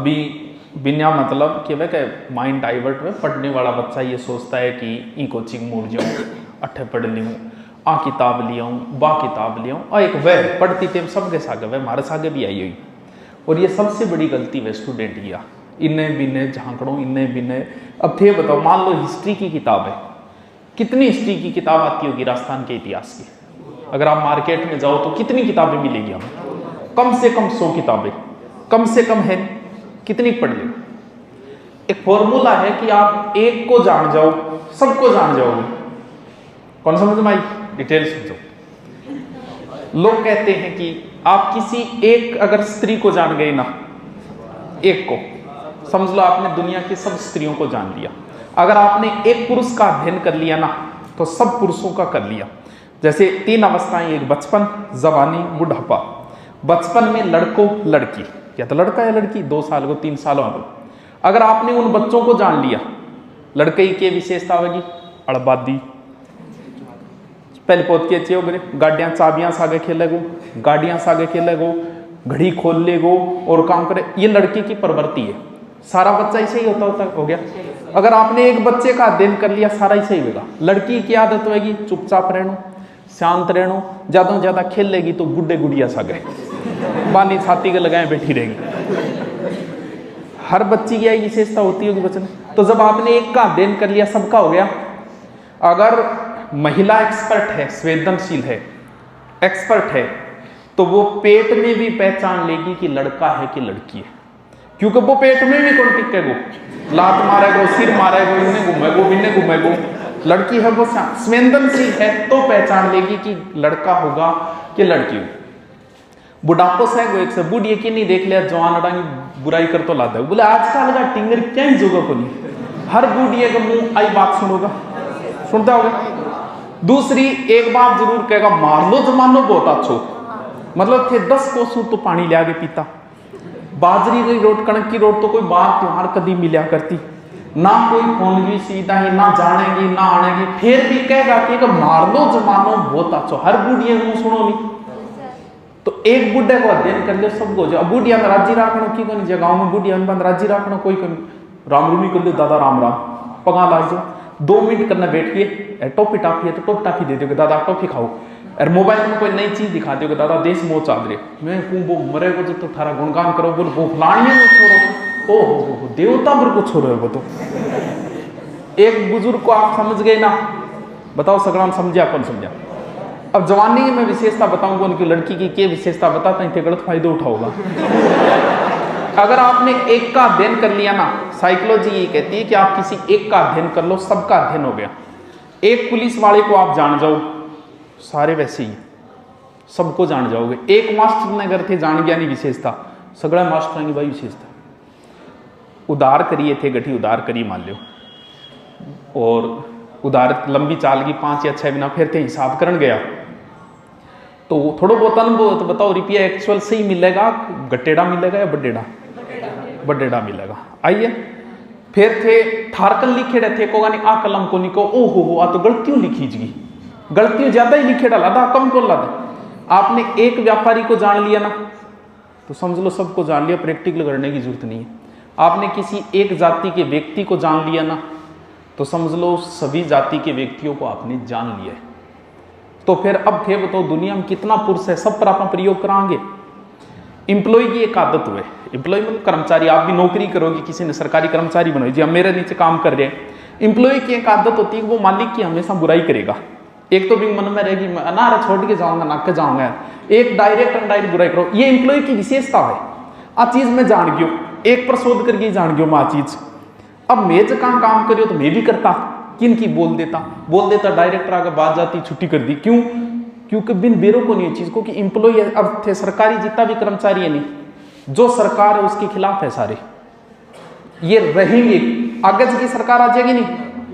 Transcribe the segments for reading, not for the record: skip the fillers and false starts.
अभी बिना मतलब कि वह माइंड डाइवर्ट में पढ़ने वाला बच्चा ये सोचता है कि ई कोचिंग मोड़ जाऊँ, अट्ठे पढ़ लूँ, आ किताब ले आऊँ, बा किताब ले आऊँ, और एक वह पढ़ती टेम सबके सागे वह हमारे सागे भी आई हुई। और ये सबसे बड़ी गलती वह स्टूडेंट किया, इन्हें बिन्ने झांकड़ों, इन्हें बिन्ने। अब थे बताओ, मान लो हिस्ट्री की किताब है, कितनी हिस्ट्री की किताब आती होगी राजस्थान के इतिहास की? अगर आप मार्केट में जाओ तो कितनी किताबें मिलेगी हमें? कम से कम 100 किताबें, कम से कम है। कितनी पढ़ ले? एक फॉर्मूला है कि आप एक को जान जाओ, सबको जान जाओगे। कौन समझ में आई? डिटेल समझो। लोग कहते हैं कि आप किसी एक अगर स्त्री को जान गए ना, एक को समझ लो आपने दुनिया की सब स्त्रियों को जान लिया। अगर आपने एक पुरुष का अध्ययन कर लिया ना, तो सब पुरुषों का कर लिया। जैसे 3 अवस्थाएं, एक बचपन, जवानी, बुढ़ापा। बचपन में लड़कों लड़की, या तो लड़का या लड़की, 2 साल को 3 साल को, अगर आपने उन बच्चों को जान लिया, लड़के की विशेषता होगी अड़बादी, पहले पोत के अच्छे हो गए, गाड़ियां चाबियां सागे खेलेगो, गाड़ियां सागे खेलेगो, घड़ी खोल लेगो और काम करे। ये लड़के की प्रवृत्ति है। सारा बच्चा ऐसे ही होता हो गया। अगर आपने एक बच्चे का अध्ययन कर लिया, सारा ऐसे ही होगा। लड़की की आदत होगी चुपचाप रहना, शांत रहना, ज्यादा से ज्यादा खेल लेगी तो गुड्डे गुड़िया सा गए, बानी छाती के लगाए बैठी रहेगी। हर बच्ची की यही विशेषता होती होगी बच्चे। तो जब आपने एक का अध्ययन कर लिया, सबका हो गया। अगर महिला एक्सपर्ट है, संवेदनशील है, एक्सपर्ट है, तो वो पेट में भी पहचान लेगी कि लड़का है कि लड़की है, क्योंकि वो पेट में भी कौन टिकेगो, लात मारेगो, सिर मारेगो, इन्हें घूमेगो, इन्हें घूमेगो। लड़की है वो संवेदनशील है तो पहचान लेगी कि लड़का होगा कि लड़की हो। बुढ़ापो से एक से बूढ़ी की नहीं देख लिया, जवान अड़ांगी बुराई कर तो लाता है, बोले आजकल का टिंगर क्या ही जोगा को नहीं, हर बूढ़ी का मुंह आई बात सुनोगा, सुनता होगा। दूसरी एक बात जरूर कहेगा, मार लो जमानो बहुत अच्छो, मतलब थे 10 कोसों तो पानी ले आगे पीता। बाजरी की रोट, कणक की रोट तो कोई बात त्योहार कभी मिला करती ना, कोई फोन की सीधा ही ना, जानेगी ना आनेगी, फिर भी कहेगा कि मार लो जमानो बहुत अच्छो, हर बूढ़िया मुंह सुनो नहीं। तो एक बुढ़े को अध्ययन कर ले, सबको जो बुढ़िया में राजी रखना की कोई जगह में, बुढ़िया में राजी रखना कोई राम रूमी कर दे, दादा राम राम पगा ला जाओ, 2 मिनट करना बैठिए, टॉफी टाफी है तो टॉफी टाफी दे दोगे, दादा टॉफी खाओ। और मोबाइल में कोई नई चीज दिखा दोगे, दादा देश मोह चाल रहे, मैं वो मरे को जो तो थारा गुणगान करो, बोल वो फलानिया को छोड़ो, ओ हो देवता पर को छोड़ो है वो तो। एक बुजुर्ग को आप समझ गए ना, बताओ सगराम समझा कौन समझा? अब जवानी में विशेषता बताऊंगा उनकी, लड़की की क्या विशेषता बताता है, गलत फायदा उठाओगा। अगर आपने एक का अध्ययन कर लिया ना, साइकोलॉजी ये कहती है कि आप किसी एक का अध्ययन कर लो, सबका अध्ययन हो गया। एक पुलिस वाले को आप जान जाओ, सारे वैसे ही सबको जान जाओगे। एक मास्टर ने अगर थे जान गया नहीं विशेषता, सगड़ा मास्टर की भाई विशेषता। उधार करिए थे, गठी उधार करी मान लो, और उधार लंबी चाल की 5 या 6 महीना फिर थे हिसाब करन गया, तो थोड़ा बहुत अनुभव तो बताओ, रुपया एक्चुअल सही मिलेगा, गट्टेड़ा मिलेगा या बड्डेड़ा? बड्डेड़ा मिलेगा। आइए फिर थे थारकल लिखे रहे थे, को आ कलम को निको, ओ हो आ तो गलतियों लिखी जी, गलतियों ज्यादा ही लिखे डाला था, कम को लादा। आपने एक व्यापारी को जान लिया ना, तो समझ लो सबको जान लिया, प्रैक्टिकल करने की जरूरत नहीं है। आपने किसी एक जाति के व्यक्ति को जान लिया ना, तो समझ लो सभी जाति के व्यक्तियों को आपने जान लिया है। तो फिर अब थे बताओ दुनिया में कितना पुरुष है, सब पर आप प्रयोग कराएंगे। एम्प्लॉय की एक आदत हुए, एम्प्लॉय मतलब कर्मचारी, आप भी नौकरी करोगे, किसी ने सरकारी कर्मचारी बनाई जी, हम मेरे नीचे काम कर रहे हैं। एम्प्लॉय की एक आदत होती है, वो मालिक की हमेशा बुराई करेगा। एक तो भी मन में रहेगी ना, छोड़ के जाऊंगा, ना के जाऊंगा, एक डायरेक्ट अनडायरेक्ट बुराई करो, ये एम्प्लॉय की विशेषता है। आ चीज में जान गयो, एक पर शोध करके जान गयो मैं चीज। अब मैं जो काम करियो तो मैं भी करता, किन की बोल देता डायरेक्टर आगे बात जाती, छुट्टी कर दी। क्यों? क्योंकि बिन बेरों को नहीं चीज को कि एम्प्लॉय अब थे सरकारी, जितना भी कर्मचारी है नहीं, जो सरकार है उसके खिलाफ है सारे, ये रहेंगे। आगे की सरकार आ जाएगी नहीं,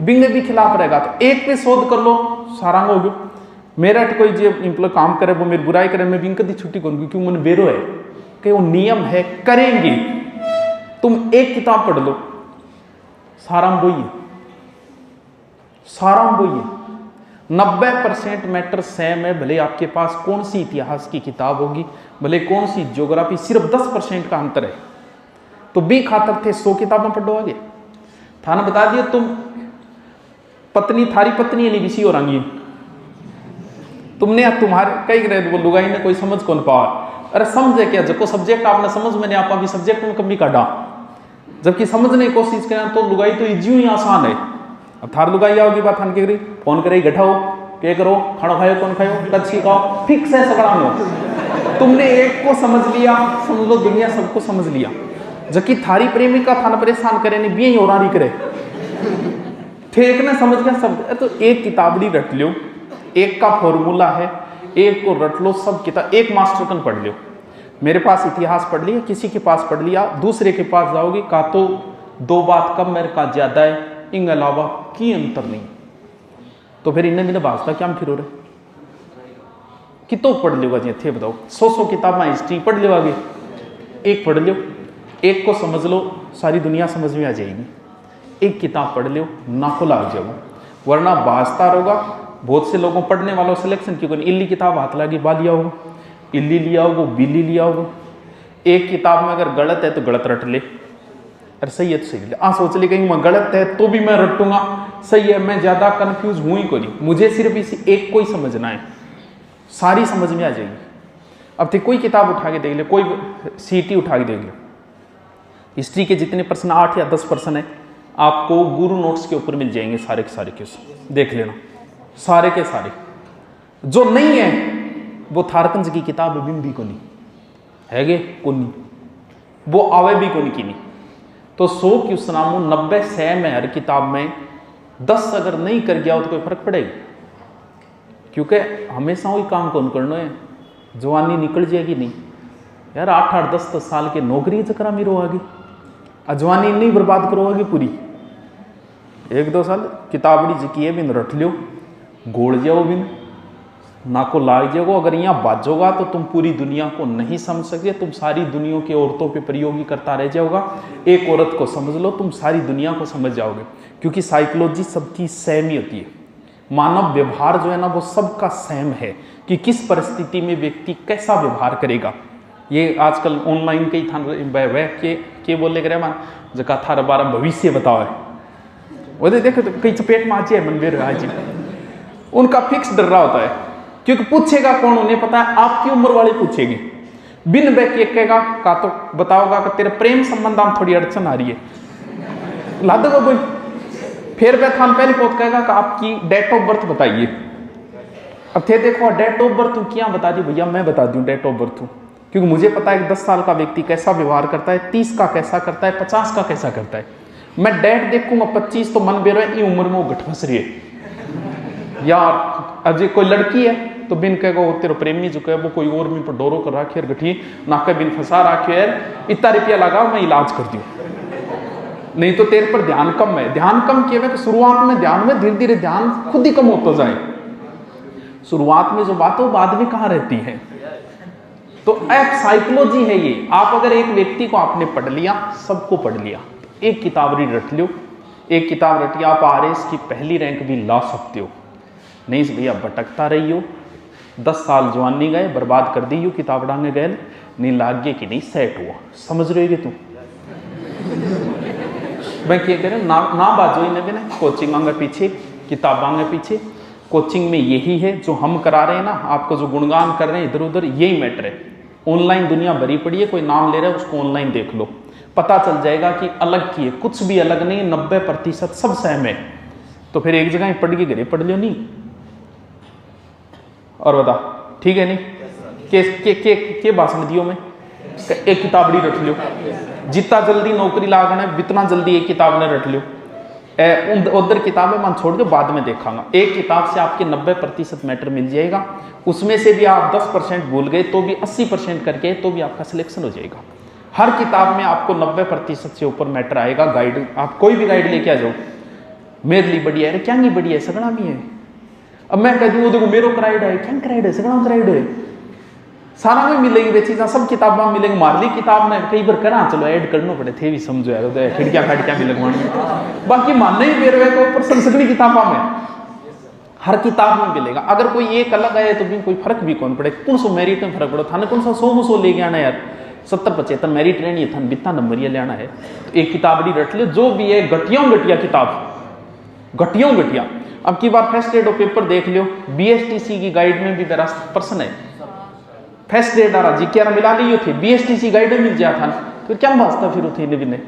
बिंग भी खिलाफ रहेगा, तो एक पे शोध कर लो, सारा हो गयो। मेरा कोई जो एम्प्लॉय काम करे वो मेरी बुराई करे, मैं बिंग कभी छुट्टी करूंगी, क्यों? मन बेरो है कि वो नियम है, करेंगे। तुम एक किताब पढ़ लो, साराम वही है, साराम वही है। 90% मैटर सेम है, भले आपके पास कौन सी इतिहास की किताब होगी, भले कौन सी ज्योग्राफी, सिर्फ 10% का अंतर है। तो बी खातर थे 100 किताबें पढ़ो आगे थाना बता दिया तुम पत्नी थारी पत्नी है नहीं किसी और आंगी तुमने तुम्हारे कई ग्रेड वो लुगाई ने कोई समझ कौन पावा अरे समझे क्या जब को सब्जेक्ट आपने समझ में नहीं आपा भी सब्जेक्ट में कभी काटा जबकि समझने की कोशिश करें तो लुगाई तो इज्जू ही आसान है। अब थार लुगाई आओगी बात थान के करी फोन करे घटाओ क्या करो खाना खाओ कौन खाओ कच्ची खाओ फिक्स है सगड़ा में तुमने एक को समझ लिया समझ लो दुनिया सबको समझ लिया जबकि थारी प्रेमिका थाना परेशान करे नहीं भी और आरी करे ठीक ने समझ गया सब। तो एक किताबड़ी रट लो एक का फॉर्मूला है एक को रट लो सब किताब एक मास्टर कन पढ़ लो मेरे पास इतिहास पढ़ लिया किसी के पास पढ़ लिया दूसरे के पास जाओगी का तो 2 बात कम मेरे का ज्यादा है इन अलावा की अंतर नहीं तो फिर इन्हें मैंने वास्ता क्या फिर हो रहे कितो पढ़ लेगा जी थे बताओ 100 किताबें हिस्ट्री पढ़ लो आगे एक पढ़ लो एक को समझ लो सारी दुनिया समझ में आ जाएगी एक किताब पढ़ लो ना को लाग जाओ वरना वास्ता होगा। बहुत से लोगों पढ़ने वालों सिलेक्शन क्यों करनी इल्ली किताब हाथ लगी बा लिया होगा इल्ली लिया होगा बिल्ली लिया होगा एक किताब में अगर गलत है तो गलत रट ले अरे सही है तो सही ले सोच ले कहीं मैं गलत है तो भी मैं रटूंगा सही है मैं ज्यादा कंफ्यूज हूं ही कोई मुझे सिर्फ इसी एक को ही समझना है सारी समझ में आ जाएगी। अब तो कोई किताब उठा के देख ले कोई सीटी उठा के देख लो हिस्ट्री के जितने प्रश्न 8 या 10 प्रश्न है आपको गुरु नोट्स के ऊपर मिल जाएंगे सारे के सारे क्वेश्चन देख लेना सारे के सारे जो नहीं है वो थारकंज की किताब बिम भी को नहीं है गे को नहीं वो आवे भी को नहीं की नहीं तो 100 क्वेश्चन 90 100 में हर किताब में 10 अगर नहीं कर गया हो तो कोई फर्क पड़ेगा क्योंकि हमेशा वही काम कौन करना है जवानी निकल जाएगी नहीं यार 8-8 10-10 साल के नौकरी चक्रा में रोगी अजवानी नहीं बर्बाद करोगी पूरी 1-2 साल किताबड़ी जिकी है बिन रट लो गोड़ जाओ बिन ना को लाग जाओ अगर यहाँ बाजोगा तो तुम पूरी दुनिया को नहीं समझ सकते तुम सारी दुनिया की औरतों पे प्रयोगी करता रह जाओगा एक औरत को समझ लो तुम सारी दुनिया को समझ जाओगे क्योंकि साइकोलॉजी सबकी सेम ही होती है मानव व्यवहार जो है ना वो सबका सेम है कि किस परिस्थिति में व्यक्ति कैसा व्यवहार करेगा। ये आजकल ऑनलाइन कई था के बोले करे मान जगह थारा बारा भविष्य बताओ है वो देखो तो कई चपेट में आज है मनवीर आज उनका फिक्स डर रहा होता है क्योंकि पूछेगा कौन उन्हें पता है आपकी उम्र वाले पूछेगी बिन बैक कहेगा का तो बताओगा कि तेरे प्रेम संबंध में थोड़ी अड़चन आ रही है ला दो बोल फिर वह थान पहले पोत कहेगा कि आपकी डेट ऑफ बर्थ बताइए। अब थे देखो डेट ऑफ बर्थ क्या बता दी भैया मैं बता दूं डेट ऑफ बर्थ क्योंकि मुझे पता है कि 10 साल का व्यक्ति कैसा व्यवहार करता है 30 का कैसा करता है 50 का कैसा करता है मैं डेट देखूंगा 25 तो मन बेरो है उम्र में वो गठ फंस रही है यार अजय कोई लड़की है तो बिन कहेगा वो तेरा प्रेमी जो है वो कोई और भी पर डोरो कर रखी है गठी नाके बिन फंसा रखे यार इतना रुपया लगा मैं इलाज कर दूं नहीं तो तेरे पर ध्यान कम है ध्यान कम किया कि शुरुआत में ध्यान में धीरे धीरे ध्यान खुद ही कम होता जाए शुरुआत में जो बात हो बाद में कहाँ रहती है। तो एक साइकोलॉजी है ये आप अगर एक व्यक्ति को आपने पढ़ लिया सबको पढ़ लिया एक किताब रट लो एक किताब रटी आप आरएस की पहली रैंक भी ला सकते हो नहीं भैया भटकता रही हो 10 साल जवानी गए बर्बाद कर दी हो किताब डांगे गए नहीं लाग गए कि नहीं सेट हुआ समझ रहे तू मैं क्या करें ना बाजो इन्हें भी ना कोचिंग आंगे पीछे किताब आंगे पीछे कोचिंग में यही है जो हम करा रहे हैं ना आपको जो गुणगान कर रहे हैं इधर उधर यही मैटर है। ऑनलाइन दुनिया भरी पड़ी है कोई नाम ले रहा है उसको ऑनलाइन देख लो पता चल जाएगा कि अलग की है कुछ भी अलग नहीं 90% सब सेम है। तो फिर एक जगह पढ़ के घरे पढ़ लो नहीं और बता ठीक है नहीं के भाषण दियो मैं एक किताबड़ी रट लो जितना जल्दी नौकरी लागना है जितना जल्दी एक किताब ने रट लो उधर किताबें मैं छोड़ दो बाद में देखांगा एक किताब से आपके 90% मैटर मिल जाएगा उसमें से भी आप 10% भूल गए तो भी 80% करके तो भी आपका सिलेक्शन हो जाएगा। हर किताब में आपको 90% से ऊपर मैटर आएगा। गाइड आप कोई भी गाइड लेके आ जाओ मेरे लिए बढ़िया है क्या नहीं बढ़िया है सगड़ा भी है। अब मैं कह दूँ देखो मेरो कराइड है क्या कराइड है सगड़ा कराइड है सारा में मिलेगी वे चीज़ सब किताबों में मिलेंगे मारली किताब में कई बार करा चलो ऐड करना पड़े थे भी समझो यार खिड़कियाँ खाड़कियाँ भी लगवानी बाकी मानना ही मेरे को ऊपर संसदीय किताबों में हर किताब में मिलेगा। अगर कोई एक अलग आए तो भी कोई फर्क भी कौन पड़े कौन सो मेरिट में फर्क पड़ो थाने कौन सा 100 ले गया ना यार 70-75 मेरी ट्रेन ये थन बितना नंबर ये लेना है, तो एक किताब रट लियो जो भी है, घटिया किताब, घटिया। अब की बार फर्स्ट ग्रेड और पेपर देख लियो, BSTC की गाइड में भी मेरा प्रश्न है, फर्स्ट ग्रेड आ रहा जी क्या मिला लियो थे, BSTC गाइड में मिल जाता था, फिर क्या वास्ता फिर उठे ने